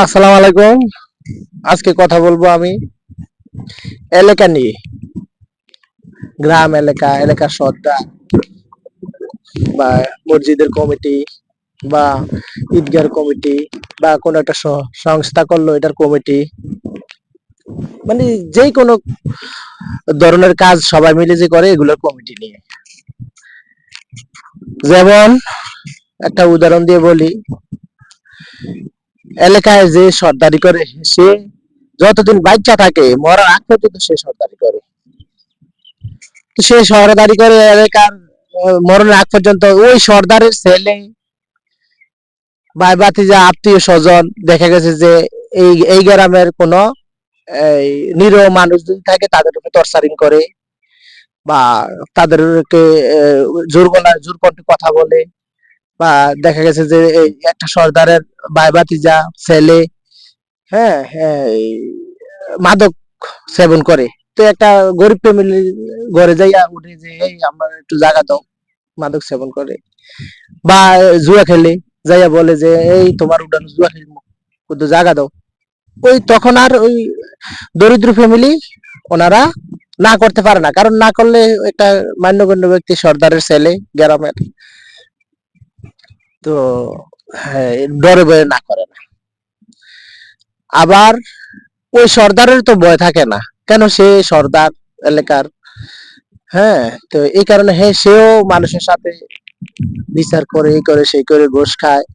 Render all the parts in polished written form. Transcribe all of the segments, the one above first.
আসসালামু আলাইকুম। আজকে কথা বলবো আমি এলাকা নিয়ে। গ্রাম এলাকা, এলাকার সর্দার বা মসজিদের কমিটি বা ঈদগার কমিটি বা কোনো একটা সংস্থা করলো এটার কমিটি, মানে যেই কোনো ধরনের কাজ সবাই মিলে যে করে এগুলোর কমিটি নিয়ে। যেমন একটা উদাহরণ দিয়ে বলি, এলাকায় যে সর্দারি করে সে যতদিন বাচ্চা থাকে মরার আগ পর্যন্ত সে সর্দারি করে। তো সে সর্দারি করে এলাকার মরণের আগ পর্যন্ত ওই সর্দারের ছেলে ভাই ভাতিজা আত্মীয় স্বজন দেখা গেছে যে এই এই গ্রামের কোন এই নিরীহ মানুষ যদি থাকে তাদের উপর টর্চারিং করে বা তাদেরকে জোর গলায় জোর কণ্ঠে কথা বলে, বা দেখা গেছে যে এই একটা সর্দারের ভাই ভাতিজা ছেলে, হ্যাঁ হ্যাঁ, এই মাদক সেবন করে। তো একটা গরিব ফ্যামিলির ঘরে যাইয়া উঠে যে এই আমার একটু জায়গা দাও, মাদক সেবন করে বা জুয়া খেলে, যাইয়া বলে যে এই তোমার উঠানো জুয়া খেলবো, কিন্তু জায়গা দাও। ওই তখন আর ওই দরিদ্র ফ্যামিলি ওনারা না করতে পারে না, কারণ না করলে একটা মান্যগণ্য ব্যক্তি সর্দারের ছেলে গ্রামের, তো হ্যাঁ ডরে ভয়ে না করে না। আবার ওই সর্দারের তো ভয় থাকে না, কেন সে সর্দার এলাকার, হ্যাঁ। তো এই কারণে হ্যাঁ সেও মানুষের সাথে বিচার করে, এই করে সেই করে, ঘুষ খায়,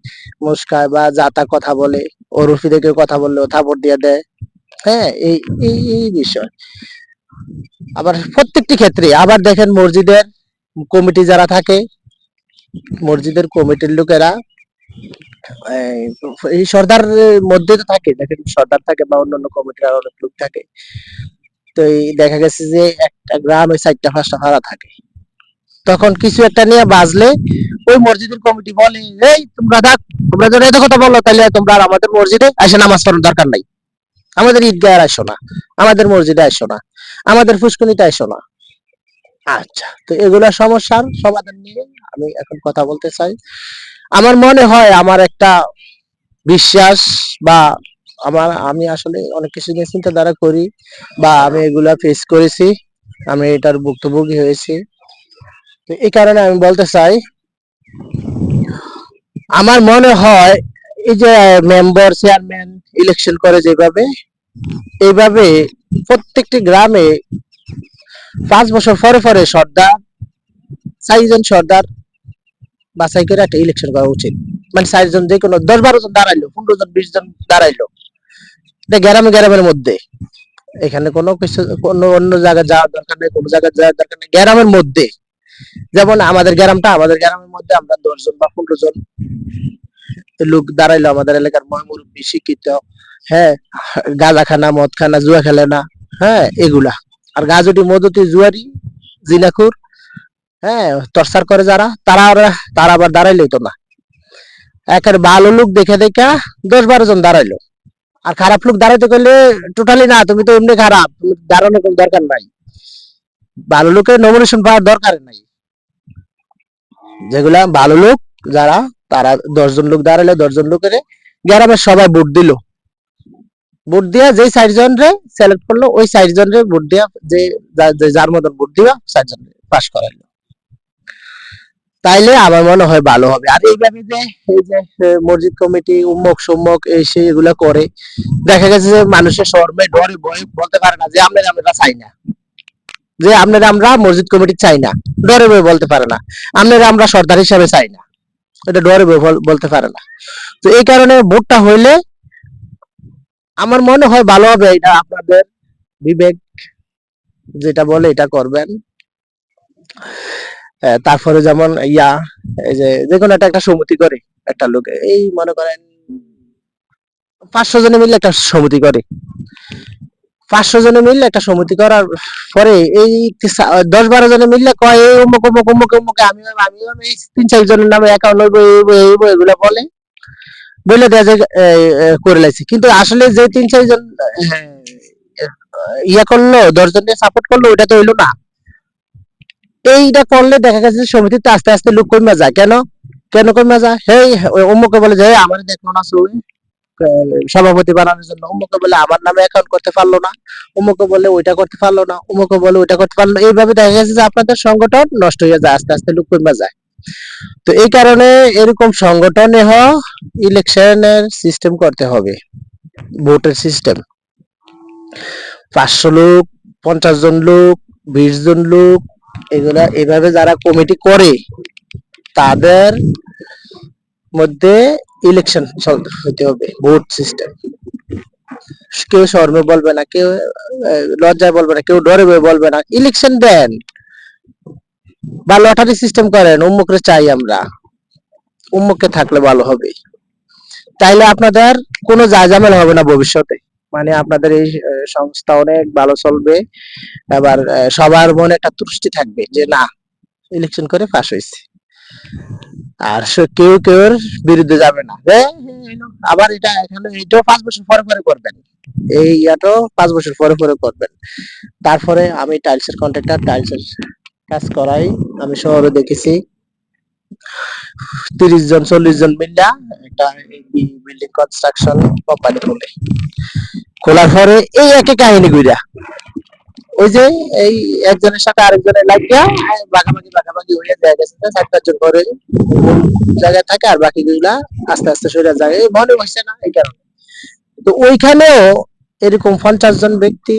মুষ খায় বা যা তা কথা বলে, ওর উর্ফি দেখে কথা বললে ও থাপড় দিয়ে দেয়। হ্যাঁ, এই এই বিষয়। আবার প্রত্যেকটি ক্ষেত্রে আবার দেখেন মসজিদের কমিটি যারা থাকে, মসজিদের কমিটির লোকেরা এই এই সর্দারের মধ্যে তো থাকে, দেখেন সর্দার থাকে বা অন্যান্য কমিটির অনেক লোক থাকে। তো এই দেখা গেছে যে একটা গ্রামে ৪টা ৫টা ভাড়া থাকে, তখন কিছু একটা নিয়ে বাজলে ওই মসজিদের কমিটি বলে এই তোমরা থাক, তোমরা যদি এত কথা বলো তাহলে তোমরা আর আমাদের মসজিদে এসে নামাজ পড়ার দরকার নাই, আমাদের ঈদগাহে আসো না, আমাদের মসজিদে আসো না, আমাদের ফুসকুনিতে আসো না। আচ্ছা, তো এগুলা সমস্যার সমাধান নিয়ে আমি এখন কথা বলতে চাই। আমার মনে হয় আমার একটা বিশ্বাস বা আমি আসলে অনেক কিছু নিয়ে চিন্তাধারা করি বা আমি এগুলা ফেস করেছি, আমি এটার ভুক্তভোগী হয়েছি। তো এই কারণে আমি বলতে চাই, আমার মনে হয় এই যে মেম্বার চেয়ারম্যান ইলেকশন করে যেভাবে, এইভাবে প্রত্যেকটি গ্রামে 5 বছর পরে পরে সর্দার, 4জন সর্দার বাছাই করে একটা ইলেকশন করা উচিত। মানে 4জন, যে কোনো 10-12 জন দাঁড়াইলো, 15 জন 20 জন দাঁড়াইলো, এটা গ্রামে গ্রামের মধ্যে, এখানে কোনো কিছু কোনো অন্য জায়গায় যাওয়ার দরকার নেই, কোনো জায়গায় যাওয়ার দরকার নেই, গ্রামের মধ্যে। যেমন আমাদের গ্রামটা, আমাদের গ্রামের মধ্যে আমরা 10 জন বা 15 জন লোক দাঁড়াইলো, আমাদের এলাকার মুরব্বী শিক্ষিত, হ্যাঁ, গাঁজা খানা মদ খানা জুয়া খেলে না, হ্যাঁ এগুলা। আর গাজুটি মধুতি জুয়ারি জিনাকুর, হ্যাঁ টর্চার করে যারা, তারা আবার দাঁড়াইলেই তো না, একের ভালো লোক দেখে দেখা 10-12 জন দাঁড়াইলো। আর খারাপ লোক দাঁড়াইতে গেলে টোটালি না, তুমি তো এমনি খারাপ, তুমি দাঁড়ানোর কোনো দরকার নাই, ভালো লোকের নমিনেশন পাওয়ার দরকার নাই। যেগুলা ভালো লোক যারা, তারা 10 জন লোক দাঁড়াইলো, 10 জন লোকের গ্রামের সবাই ভোট দিল, ভোট দিয়া যেই 4 জন রে সিলেক্ট করলো, ওই 4 জন রে ভোট দিয়া যে যার মতন ভোট দিবা 4 জন পাস করাইলো, তাইলে আমার মনে হয় ভালো হবে। আর এইভাবে যে এই যে মসজিদ কমিটি উম্মক সুম্মক এই সেই এগুলা করে, দেখা গেছে যে মানুষের শর্মে ডরে ভয়ে বলতে পারে না যে আমরা চাই না, যে আমরা মসজিদ কমিটি চাই না, ডরে ভয়ে বলতে পারে না, আমরা সর্দার হিসাবে চাই না, এটা ডরে ভয়ে বলতে পারে না। তো এই কারণে ভোটটা হইলে আমার মনে হয় ভালো হবে। এটা আপনাদের বিবেক যেটা বলে এটা করবেন। তারপরে যেমন এই যে যে কোনো একটা সমিতি করে, একটা লোক এই মনে করেন 500 জনে মিলে একটা সমিতি করে, 500 জনে মিললে একটা সমিতি করার পরে এই 10-12 জনে মিললে কয় এই অমুক অমুক অমুক অমুক, আমি এই 3-4 জনের নামে অ্যাকাউন্ট হইব এগুলা বলে বলে দেয়া যে করে লাইছে, কিন্তু আসলে যে 3-4 জন ইয়া করলো, 10 জনকে সাপোর্ট করলো, ওটা তো হইলো না। এইটা করলে দেখা গেছে সমিতিতে আস্তে আস্তে লোক কমে যায়, কেন কেন কমে যায়, এই অমুকে বলে যে আমার দেখলো না ছবি, সভাপতি বানানোর জন্য, অমুকে বলে আমার নামে অ্যাকাউন্ট করতে পারলো না, অমুকে বলে ওইটা করতে পারলো না, অমুকে বলে ওইটা করতে পারলো না, এইভাবে দেখা গেছে যে আপনাদের সংগঠন নষ্ট হয়ে যায়, আস্তে আস্তে লোক কমে যায়। তো এই কারণে এরকম সংগঠনে ইলেকশনের সিস্টেম করতে হবে, ভোটের সিস্টেম, 500 লোক, 50 জন লোক, 20 জন লোক, এগুলা এভাবে যারা কমিটি করে তাদের মধ্যে ইলেকশন হতে হবে, ভোট সিস্টেম। কেউ শর্মে বলবে না, কেউ লজ্জায় বলবে না, কেউ ডরে বলবে না, ইলেকশন দেন বা লটারি সিস্টেম করেন, উম্মুকরে চাই আমরা, উম্মুককে থাকলে ভালো হবে, তাইলে আপনাদের কোনো জায়জামেল হবে না ভবিষ্যতে, মানে আপনাদের এই সংস্থা অনেক ভালো চলবে। এবার সবার মনে একটা তুষ্টি থাকবে যে না, ইলেকশন করে পাস হয়েছে, আর কেউ কেউ বিরুদ্ধে যাবে না, আবার এটা এখানে এটাও 5 বছর পরে পরে করবেন, এই ইয়াটাও 5 বছর পরে পরে করবেন। তারপরে আমি টাইলসের কন্ট্রাক্টর, টাইলসের কাজ করাই, আমি শহরে দেখেছি 30 জন 40 জন মিল্লা একটা বিল্ডিং কনস্ট্রাকশন কোম্পানি খোলার পরে এই একই কাহিনী ঘুরা, ওই যে এই একজনের সাথে আরেকজনের লাগিয়া ভাগাভাগি হয়ে যায় গেছে, 4-5 জন করে জায়গায় থাকে আর বাকিগুলা আস্তে আস্তে সরে যায়, এই মনে হচ্ছে না এই কারণে। তো ওইখানেও এরকম 50 জন ব্যক্তি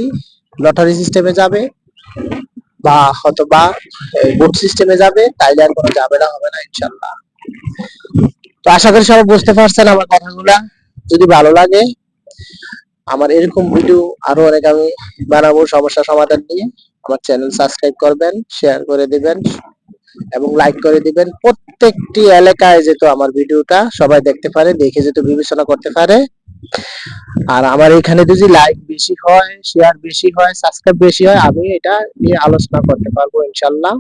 লটারি সিস্টেমে যাবে বা হয়তোবা ভোট সিস্টেমে যাবে, তাইলে আর কোনো ঝামেলা হবে না ইনশাল্লাহ। তো আশা করি সবাই বুঝতে পারছেন আমার কথাগুলা। যদি ভালো লাগে, আমার এরকম ভিডিও আরো অনেক আমি বানাবো সমস্যা সমাধান নিয়ে, আমার চ্যানেল সাবস্ক্রাইব করবেন, শেয়ার করে দিবেন এবং লাইক করে দিবেন, প্রত্যেকটি এলাকায় যেহেতু আমার ভিডিওটা সবাই দেখতে পারে, দেখে যেহেতু বিবেচনা করতে পারে। আর আমার এখানে যদি লাইক বেশি হয়, শেয়ার বেশি হয়, সাবস্ক্রাইব বেশি হয়, আমি এটা নিয়ে আলোচনা করতে পারবো ইনশাল্লাহ,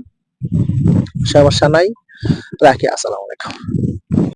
সমস্যা নাই। রাখি, আসসালামু আলাইকুম।